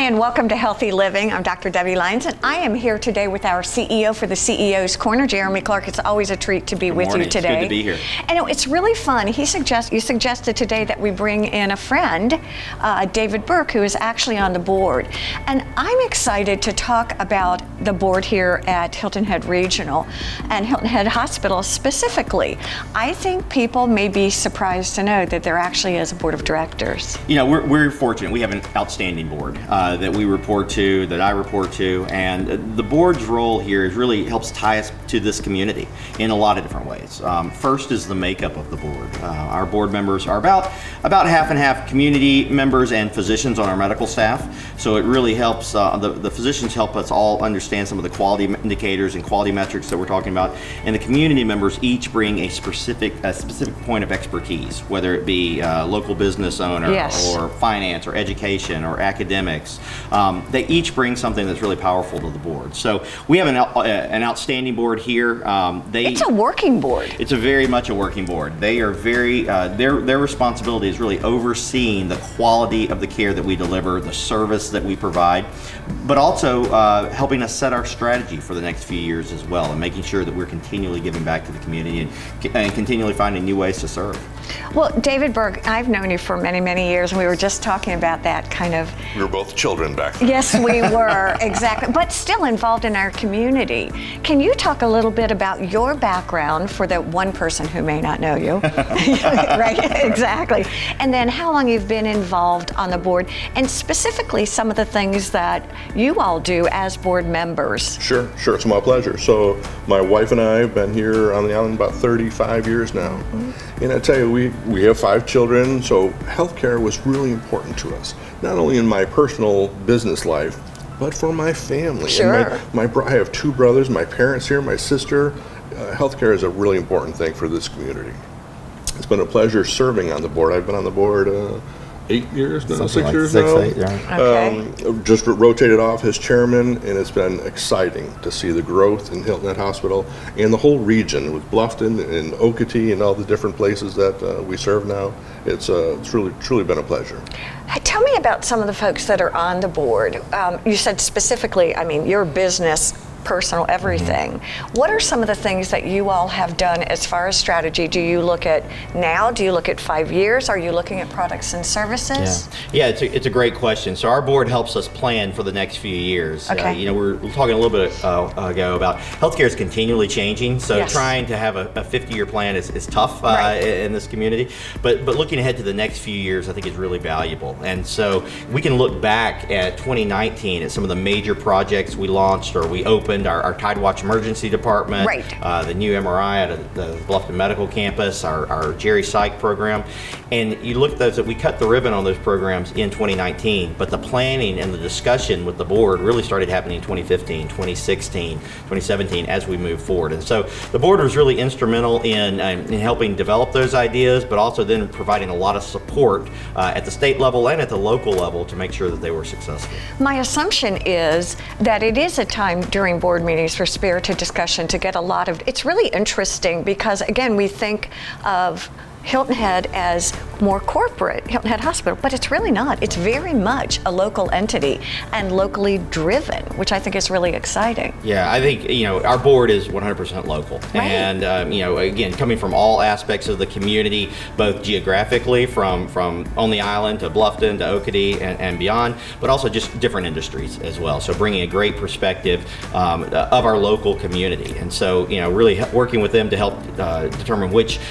and welcome to Healthy Living. I'm Dr. Debbie Lyons, and I am here today with our CEO for the CEO's Corner, Jeremy Clark. It's always a treat to be with you today. It's good to be here. And it's really fun. You suggested today that we bring in a friend, David Burke, who is actually on the board. And I'm excited to talk about the board here at Hilton Head Regional and Hilton Head Hospital specifically. I think people may be surprised to know that there actually is a board of directors. You know, we're fortunate. We have an outstanding board that we report to, that I report to, and the board's role here is really helps tie us to this community in a lot of different ways. First is the makeup of the board. Our board members are about half and half community members and physicians on our medical staff. So it really helps, the physicians help us all understand some of the quality indicators and quality metrics that we're talking about. And the community members each bring a specific point of expertise, whether it be local business owner or finance or education or academics. They each bring something that's really powerful to the board. So we have an outstanding board here. It's a working board. It's very much a working board. They are very, their responsibility is really overseeing the quality of the care that we deliver, the service that we provide, but also helping us set our strategy for the next few years as well, and making sure that we're continually giving back to the community and continually finding new ways to serve. Well, David Burke, I've known you for many, many years, and we were just talking about that kind of... We were both children back then. Yes, we were, exactly, but still involved in our community. Can you talk a little bit about your background for the one person who may not know you? Right, exactly. And then how long you've been involved on the board, and specifically some of the things that you all do as board members. Sure, it's my pleasure. So my wife and I have been here on the island about 35 years now. Mm-hmm. And I tell you, we have 5 children, so healthcare was really important to us, not only in my personal business life, but for my family. Sure. And I have 2 brothers, my parents here, my sister. Healthcare is a really important thing for this community. It's been a pleasure serving on the board. I've been on the board 8 years now, 6 years now. 8, yeah. Okay. Just rotated off as chairman, and it's been exciting to see the growth in Hilton Head Hospital and the whole region with Bluffton and Okatee and all the different places that we serve now. It's truly been a pleasure. Tell me about some of the folks that are on the board. You said specifically, I mean, your business, personal, everything. What are some of the things that you all have done as far as strategy? Do you look at now? Do you look at 5 years? Are you looking at products and services? Yeah, it's a great question. So our board helps us plan for the next few years. Okay. We were talking a little bit ago about healthcare is continually changing. So trying to have a 50-year plan is tough in this community. But looking ahead to the next few years, I think is really valuable. And so we can look back at 2019 at some of the major projects we launched or we opened. Our Tide Watch Emergency Department, the new MRI at the Bluffton Medical Campus, our Jerry Psych program. And you look at those, that we cut the ribbon on those programs in 2019, but the planning and the discussion with the board really started happening in 2015, 2016, 2017 as we move forward. And so the board was really instrumental in helping develop those ideas, but also then providing a lot of support at the state level and at the local level to make sure that they were successful. My assumption is that it is a time during board meetings for spirited discussion to get a lot of, it's really interesting because again, we think of Hilton Head as more corporate, Hilton Head Hospital, but it's really not. It's very much a local entity and locally driven, which I think is really exciting. Yeah, I think, our board is 100% local. Right. And, again, coming from all aspects of the community, both geographically from on the island to Bluffton to Okatee and beyond, but also just different industries as well. So bringing a great perspective of our local community. And so, really working with them to help determine which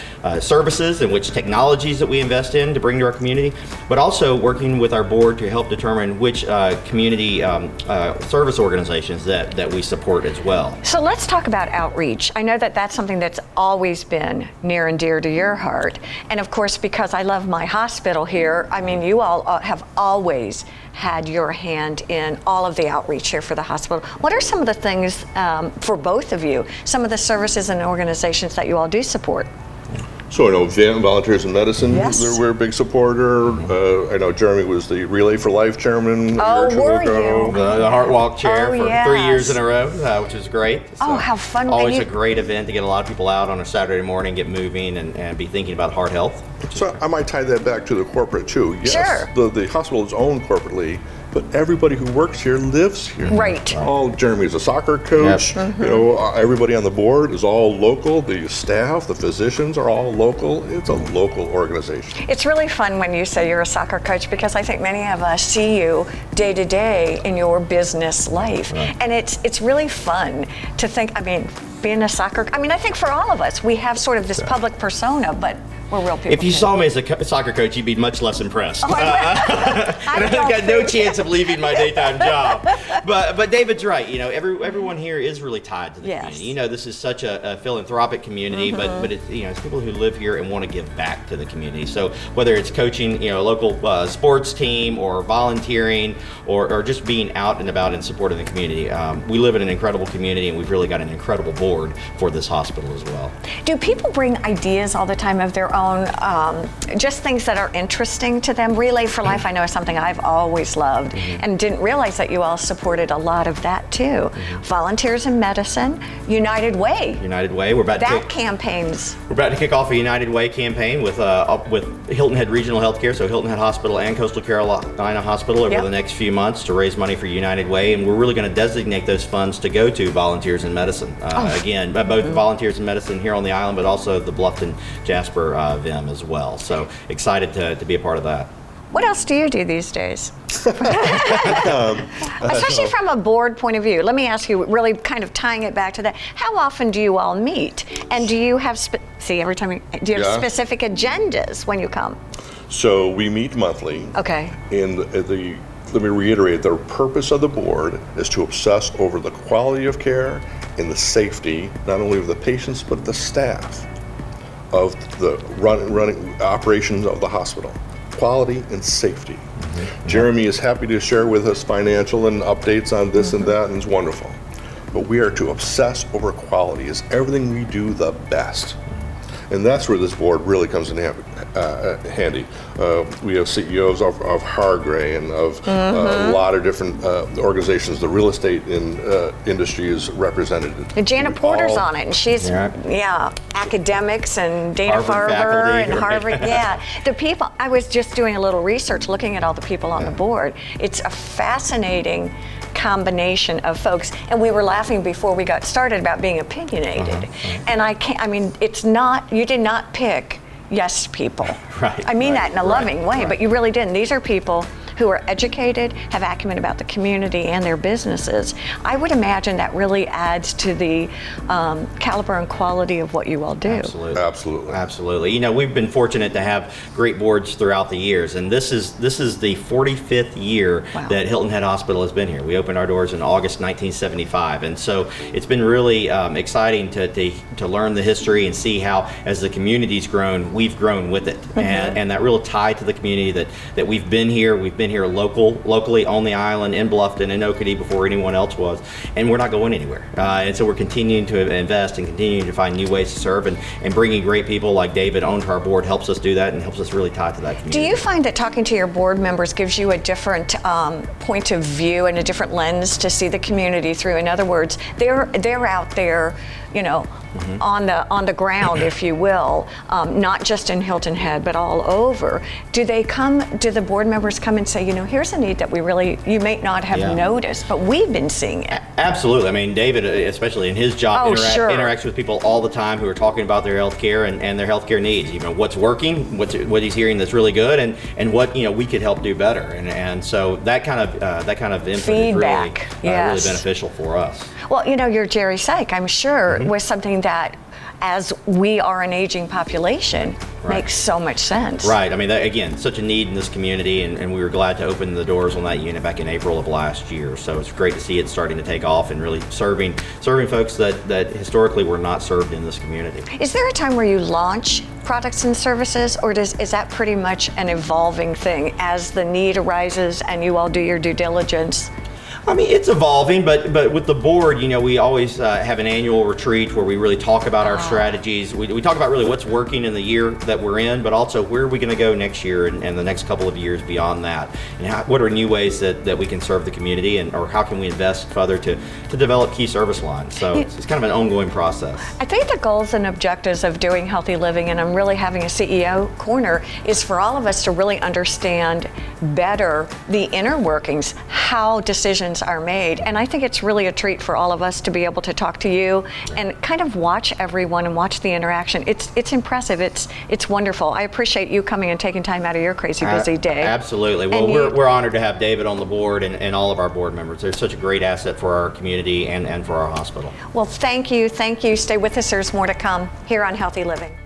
services and which technologies that we invest in to bring to our community, but also working with our board to help determine which community service organizations that we support as well. So let's talk about outreach. I know that that's something that's always been near and dear to your heart. And of course, because I love my hospital here, I mean, you all have always had your hand in all of the outreach here for the hospital. What are some of the things for both of you, some of the services and organizations that you all do support? So I know Volunteers in Medicine, we're a big supporter. I know Jeremy was the Relay for Life chairman a year or two ago. The Heart Walk chair for 3 years in a row, which is great. So how fun. Always a great event to get a lot of people out on a Saturday morning, get moving and be thinking about heart health. So I might tie that back to the corporate too. Yes, sure. The hospital is owned corporately, but everybody who works here lives here. Right. Jeremy's a soccer coach. Yep. You know, everybody on the board is all local. The staff, the physicians are all local. It's a local organization. It's really fun when you say you're a soccer coach, because I think many of us see you day to day in your business life. Right. And it's really fun to think, I mean, being a soccer, I mean, I think for all of us, we have sort of this public persona, but we're real people. If you too. saw me as a soccer coach, you'd be much less impressed. Oh, I've got no chance of leaving my daytime job. But David's right. You know, everyone here is really tied to the community. You know, this is such a philanthropic community, but it's, you know, it's people who live here and want to give back to the community. So whether it's coaching, you know, a local sports team, or volunteering, or just being out and about in support of the community, we live in an incredible community, and we've really got an incredible board for this hospital as well. Do people bring ideas all the time of their own, just things that are interesting to them? Relay for Life, I know, is something I've always loved, and didn't realize that you all supported a lot of that too. Volunteers in Medicine, United Way. United Way, we're about to kick off a United Way campaign with Hilton Head Regional Healthcare, so Hilton Head Hospital and Coastal Carolina Hospital over the next few months to raise money for United Way, and we're really going to designate those funds to go to Volunteers in Medicine. Again, both Volunteers in Medicine here on the island, but also the Bluffton Jasper VIM as well. So excited to be a part of that. What else do you do these days? Especially from a board point of view. Let me ask you, really kind of tying it back to that, how often do you all meet? And do you have, do you have specific agendas when you come? So we meet monthly. Okay. And let me reiterate, the purpose of the board is to obsess over the quality of care and the safety, not only of the patients, but the staff of the running operations of the hospital. Quality and safety. Jeremy is happy to share with us financial and updates on this and that, and it's wonderful. But we are to obsess over quality. Is everything we do the best? And that's where this board really comes in handy. We have CEOs of Hargray and of a lot of different organizations. The real estate industry is represented. And Jana Porter's on it, and she's, academics and Dana-Farber and Harvard. The people, I was just doing a little research looking at all the people on the board. It's a fascinating combination of folks, and we were laughing before we got started about being opinionated. And I mean, it's not, you did not pick yes people. I mean that in a loving way, but you really didn't. These are people who are educated, have acumen about the community and their businesses. I would imagine that really adds to the caliber and quality of what you all do. Absolutely. You know, we've been fortunate to have great boards throughout the years, and this is the 45th year that Hilton Head Hospital has been here. We opened our doors in August 1975, and so it's been really exciting to learn the history and see how, as the community's grown, we've grown with it, and that real tie to the community that we've been here. We've been here locally on the island, in Bluffton, in Okatee before anyone else was, and we're not going anywhere. And so we're continuing to invest and continuing to find new ways to serve, and bringing great people like David onto our board helps us do that and helps us really tie to that community. Do you find that talking to your board members gives you a different point of view and a different lens to see the community through? In other words, they're out there, you know, on the ground, if you will, not just in Hilton Head, but all over. Do the board members come and say, you know, here's a need that you may not have noticed, but we've been seeing it? Absolutely. I mean, David, especially in his job, interacts with people all the time who are talking about their health care and their health care needs. You know, what's working, what he's hearing that's really good, and what, you know, we could help do better. And so that kind of input feedback is really beneficial for us. Well, you know, your Jerry Psych, I'm sure, was something that, as we are an aging population, makes so much sense. Right. I mean, again, such a need in this community, and we were glad to open the doors on that unit back in April of last year. So it's great to see it starting to take off and really serving folks that historically were not served in this community. Is there a time where you launch products and services, or is that pretty much an evolving thing as the need arises and you all do your due diligence? I mean, it's evolving, but with the board, you know, we always have an annual retreat where we really talk about our strategies. We talk about really what's working in the year that we're in, but also where are we going to go next year and the next couple of years beyond that, and what are new ways that we can serve the community, or how can we invest further to develop key service lines. So it's kind of an ongoing process. I think the goals and objectives of doing healthy living, and I'm really having a CEO corner, is for all of us to really understand better the inner workings, how decisions are made. And I think it's really a treat for all of us to be able to talk to you and kind of watch everyone and watch the interaction. It's impressive. It's wonderful. I appreciate you coming and taking time out of your crazy busy day. Absolutely. Well, we're honored to have David on the board and all of our board members. They're such a great asset for our community and for our hospital. Well, thank you. Thank you. Stay with us. There's more to come here on Healthy Living.